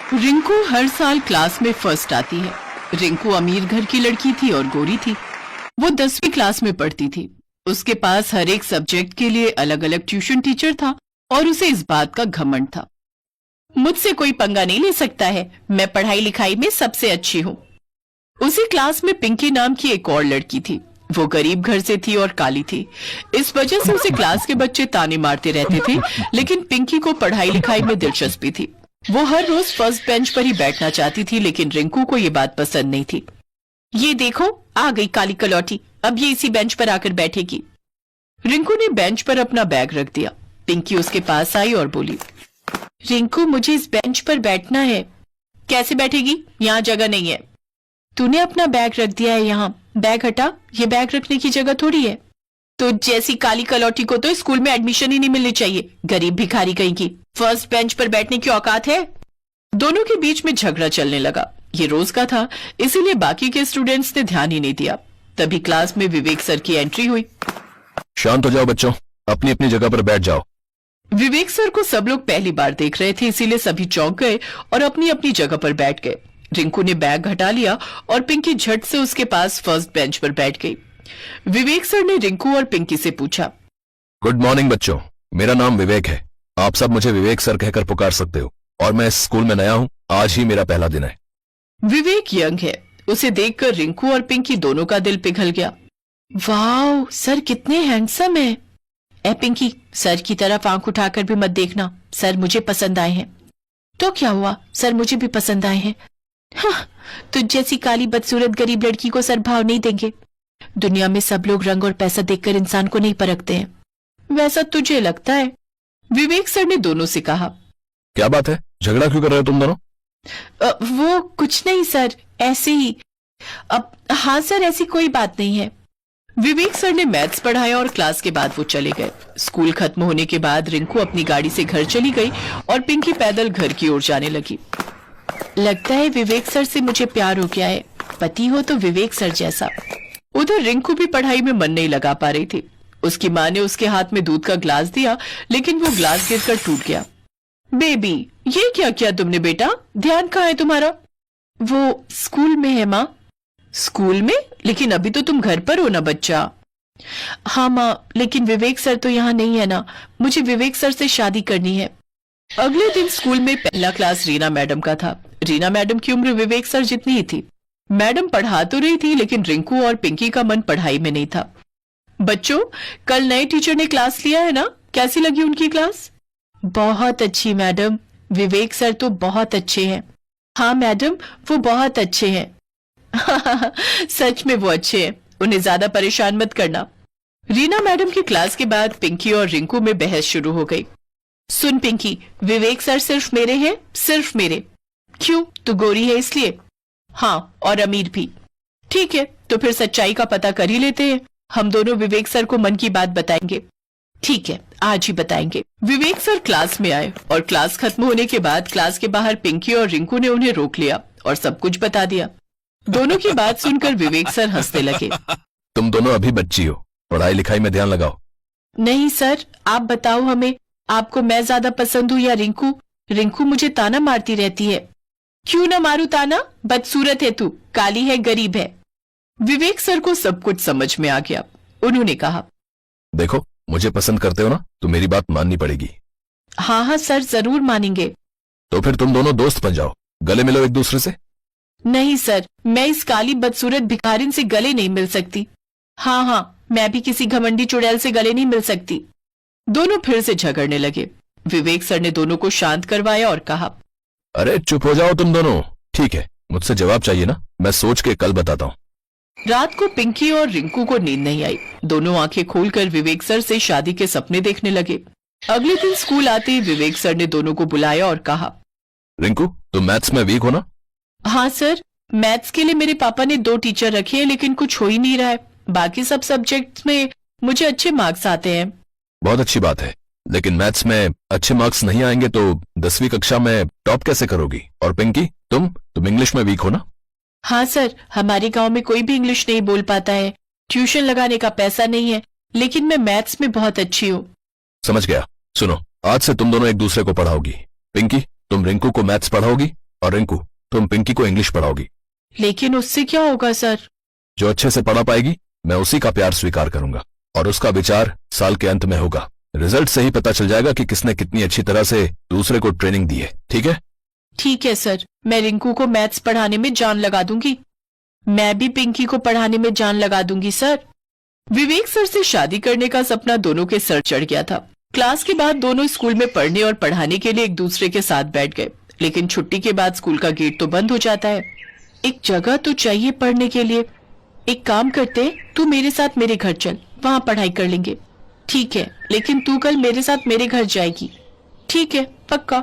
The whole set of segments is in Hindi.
रिंकू हर साल क्लास में फर्स्ट आती है। रिंकू अमीर घर की लड़की थी और गोरी थी। वो 10वीं क्लास में पढ़ती थी। उसके पास हर एक सब्जेक्ट के लिए अलग अलग ट्यूशन टीचर था और उसे इस बात का घमंड था। मुझसे कोई पंगा नहीं ले सकता है, मैं पढ़ाई लिखाई में सबसे अच्छी हूँ। उसी क्लास में पिंकी नाम की एक और लड़की थी। वो गरीब घर से थी और काली थी। इस वजह से उसे क्लास के बच्चे ताने मारते रहते थे, लेकिन पिंकी को पढ़ाई लिखाई में दिलचस्पी थी। वो हर रोज फर्स्ट बेंच पर ही बैठना चाहती थी, लेकिन रिंकू को ये बात पसंद नहीं थी। ये देखो, आ गई काली कलौटी, अब ये इसी बेंच पर आकर बैठेगी। रिंकू ने बेंच पर अपना बैग रख दिया। पिंकी उसके पास आई और बोली, रिंकू मुझे इस बेंच पर बैठना है। कैसे बैठेगी, यहाँ जगह नहीं है। तूने अपना बैग रख दिया है यहाँ, बैग हटा, ये बैग रखने की जगह थोड़ी है। तो जैसी काली कलौटी को तो स्कूल में एडमिशन ही नहीं मिलनी चाहिए, गरीब भिखारी कहीं की। फर्स्ट बेंच पर बैठने की औकात है। दोनों के बीच में झगड़ा चलने लगा। ये रोज का था, इसीलिए बाकी के स्टूडेंट्स ने ध्यान ही नहीं दिया। तभी क्लास में विवेक सर की एंट्री हुई। शांत हो जाओ बच्चों, अपनी अपनी जगह पर बैठ जाओ। विवेक सर को सब लोग पहली बार देख रहे थे, इसीलिए सभी चौंक गए और अपनी अपनी जगह पर बैठ गए। रिंकू ने बैग हटा लिया और पिंकी झट से उसके पास फर्स्ट बेंच पर बैठ गई। विवेक सर ने रिंकू और पिंकी से पूछा, गुड मॉर्निंग बच्चों, मेरा नाम विवेक है। आप सब मुझे विवेक सर कहकर पुकार सकते हो और मैं इस स्कूल में नया हूँ, आज ही मेरा पहला दिन है। विवेक यंग है। उसे देखकर रिंकू और पिंकी दोनों का दिल पिघल गया। वाह, सर कितने हैंडसम है। ए पिंकी, सर की तरफ आंख उठाकर भी मत देखना, सर मुझे पसंद आए हैं। तो क्या हुआ, सर मुझे भी पसंद आए हैं। हाँ, तुझ जैसी काली बदसूरत गरीब लड़की को सर भाव नहीं देंगे। दुनिया में सब लोग रंग और पैसा देखकर इंसान को नहीं परखते हैं। वैसा तुझे लगता है, विवेक सर ने दोनों से कहा। क्या बात है, झगड़ा क्यों कर रहे हो तुम दोनों? वो कुछ नहीं सर, ऐसे ही। अब हाँ सर, ऐसी कोई बात नहीं है। विवेक सर ने मैथ्स पढ़ाया और क्लास के बाद वो चले गए। स्कूल खत्म होने के बाद रिंकू अपनी गाड़ी से घर चली गई और पिंकी पैदल घर की ओर जाने लगी। लगता है विवेक सर से मुझे प्यार हो गया है, पति हो तो विवेक सर जैसा। उधर रिंकू भी पढ़ाई में मन नहीं लगा पा रही थी। उसकी माँ ने उसके हाथ में दूध का ग्लास दिया, लेकिन वो ग्लास गिरकर टूट गया। बेबी, ये क्या किया तुमने बेटा, ध्यान कहाँ है तुम्हारा? वो स्कूल में है माँ। स्कूल में? लेकिन अभी तो तुम घर पर हो ना बच्चा। हाँ माँ, लेकिन विवेक सर तो यहाँ नहीं है ना, मुझे विवेक सर से शादी करनी है। अगले दिन स्कूल में पहला क्लास रीना मैडम का था। रीना मैडम की उम्र विवेक सर जितनी ही थी। मैडम पढ़ा तो रही थी, लेकिन रिंकू और पिंकी का मन पढ़ाई में नहीं था। बच्चों, कल नए टीचर ने क्लास लिया है ना, कैसी लगी उनकी क्लास? बहुत अच्छी मैडम, विवेक सर तो बहुत अच्छे हैं। हाँ मैडम, वो बहुत अच्छे हैं। सच में वो अच्छे हैं, उन्हें ज्यादा परेशान मत करना। रीना मैडम की क्लास के बाद पिंकी और रिंकू में बहस शुरू हो गई। सुन पिंकी, विवेक सर सिर्फ मेरे हैं, सिर्फ मेरे। क्यों, तू गोरी है इसलिए? हाँ, और अमीर भी। ठीक है, तो फिर सच्चाई का पता कर ही लेते हैं। हम दोनों विवेक सर को मन की बात बताएंगे। ठीक है, आज ही बताएंगे। विवेक सर क्लास में आए और क्लास खत्म होने के बाद क्लास के बाहर पिंकी और रिंकू ने उन्हें रोक लिया और सब कुछ बता दिया। दोनों की बात सुनकर विवेक सर हंसने लगे। तुम दोनों अभी बच्ची हो, पढ़ाई लिखाई में ध्यान लगाओ। नहीं सर, आप बताओ हमें, आपको मैं ज्यादा पसंद हूँ या रिंकू? रिंकू मुझे ताना मारती रहती है। क्यों ना मारू ताना, बदसूरत है तू, काली है, गरीब है। विवेक सर को सब कुछ समझ में आ गया। उन्होंने कहा, देखो, मुझे पसंद करते हो ना, तो मेरी बात माननी पड़ेगी। हाँ हाँ सर, जरूर मानेंगे। तो फिर तुम दोनों दोस्त बन जाओ, गले मिलो एक दूसरे से। नहीं सर, मैं इस काली बदसूरत भिखारिन से गले नहीं मिल सकती। हाँ हाँ, मैं भी किसी घमंडी चुड़ैल से गले नहीं मिल सकती। दोनों फिर से झगड़ने लगे। विवेक सर ने दोनों को शांत करवाया और कहा, अरे चुप हो जाओ तुम दोनों। ठीक है, मुझसे जवाब चाहिए ना, मैं सोच के कल बताता हूँ। रात को पिंकी और रिंकू को नींद नहीं आई। दोनों आंखें खोलकर विवेक सर से शादी के सपने देखने लगे। अगले दिन स्कूल आते ही विवेक सर ने दोनों को बुलाया और कहा, रिंकू, तुम मैथ्स में वीक हो ना? हाँ सर, मैथ्स के लिए मेरे पापा ने 2 टीचर रखे हैं, लेकिन कुछ हो ही नहीं रहा है। बाकी सब सब्जेक्ट्स में मुझे अच्छे मार्क्स आते हैं। बहुत अच्छी बात है, लेकिन मैथ्स में अच्छे मार्क्स नहीं आएंगे तो 10वीं कक्षा में टॉप कैसे करोगी? और पिंकी, तुम इंग्लिश में वीक हो ना? हाँ सर, हमारे गांव में कोई भी इंग्लिश नहीं बोल पाता है, ट्यूशन लगाने का पैसा नहीं है, लेकिन मैं मैथ्स में बहुत अच्छी हूँ। समझ गया। सुनो, आज से तुम दोनों एक दूसरे को पढ़ाओगी। पिंकी, तुम रिंकू को मैथ्स पढ़ाओगी और रिंकू, तुम पिंकी को इंग्लिश पढ़ाओगी। लेकिन उससे क्या होगा सर? जो अच्छे से पढ़ा पाएगी मैं उसी का प्यार स्वीकार करूंगा, और उसका विचार साल के अंत में होगा। रिजल्ट से ही पता चल जाएगा कि किसने कितनी अच्छी तरह से दूसरे को ट्रेनिंग दी है। ठीक है? ठीक है सर, मैं रिंकू को मैथ्स पढ़ाने में जान लगा दूंगी। मैं भी पिंकी को पढ़ाने में जान लगा दूंगी सर। विवेक सर से शादी करने का सपना दोनों के सर चढ़ गया था। क्लास के बाद दोनों स्कूल में पढ़ने और पढ़ाने के लिए एक दूसरे के साथ बैठ गए, लेकिन छुट्टी के बाद स्कूल का गेट तो बंद हो जाता है। एक जगह तो चाहिए पढ़ने के लिए। एक काम करते हैं, तू मेरे साथ मेरे घर चल, वहां पढ़ाई कर लेंगे। ठीक है, लेकिन तू कल मेरे साथ मेरे घर जाएगी। ठीक है, पक्का।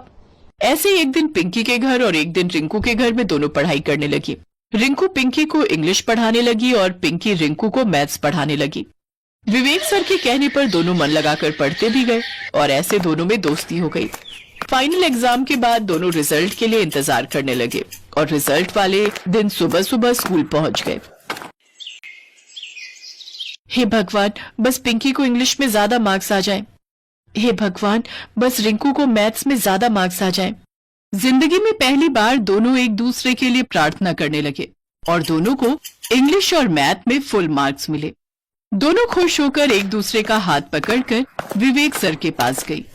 ऐसे ही एक दिन पिंकी के घर और एक दिन रिंकू के घर में दोनों पढ़ाई करने लगी। रिंकू पिंकी को इंग्लिश पढ़ाने लगी और पिंकी रिंकू को मैथ्स पढ़ाने लगी। विवेक सर के कहने पर दोनों मन लगाकर पढ़ते भी गए और ऐसे दोनों में दोस्ती हो गई। फाइनल एग्जाम के बाद दोनों रिजल्ट के लिए इंतजार करने लगे और रिजल्ट वाले दिन सुबह सुबह स्कूल पहुंच गए। हे भगवान, बस पिंकी को इंग्लिश में ज्यादा मार्क्स आ जाएं। हे भगवान, बस रिंकू को मैथ्स में ज्यादा मार्क्स आ जाएं। जिंदगी में पहली बार दोनों एक दूसरे के लिए प्रार्थना करने लगे और दोनों को इंग्लिश और मैथ में फुल मार्क्स मिले। दोनों खुश होकर एक दूसरे का हाथ पकड़कर विवेक सर के पास गई।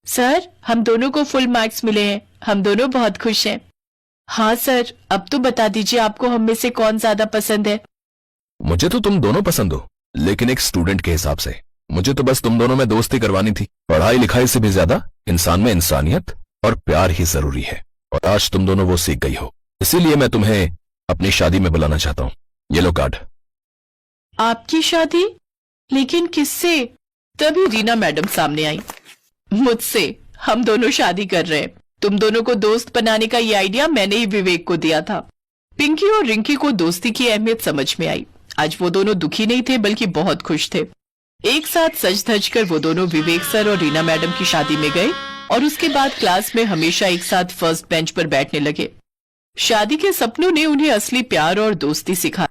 सर, हम दोनों को फुल मार्क्स मिले हैं, हम दोनों बहुत खुश हैं। हाँ सर, अब तो बता दीजिए आपको हम में से कौन ज्यादा पसंद है? मुझे तो तुम दोनों पसंद हो, लेकिन एक स्टूडेंट के हिसाब से मुझे तो बस तुम दोनों में दोस्ती करवानी थी। पढ़ाई लिखाई से भी ज्यादा इंसान में इंसानियत और प्यार ही जरूरी है, और आज तुम दोनों वो सीख गई हो। इसीलिए मैं तुम्हें अपनी शादी में बुलाना चाहता हूँ। ये लो कार्ड। आपकी शादी? लेकिन किससे? तभी रीना मैडम सामने आई। मुझसे। हम दोनों शादी कर रहे हैं। तुम दोनों को दोस्त बनाने का ये आइडिया मैंने ही विवेक को दिया था। पिंकी और रिंकी को दोस्ती की अहमियत समझ में आई। आज वो दोनों दुखी नहीं थे, बल्कि बहुत खुश थे। एक साथ सज धज कर वो दोनों विवेक सर और रीना मैडम की शादी में गए और उसके बाद क्लास में हमेशा एक साथ फर्स्ट बेंच पर बैठने लगे। शादी के सपनों ने उन्हें असली प्यार और दोस्ती सिखा।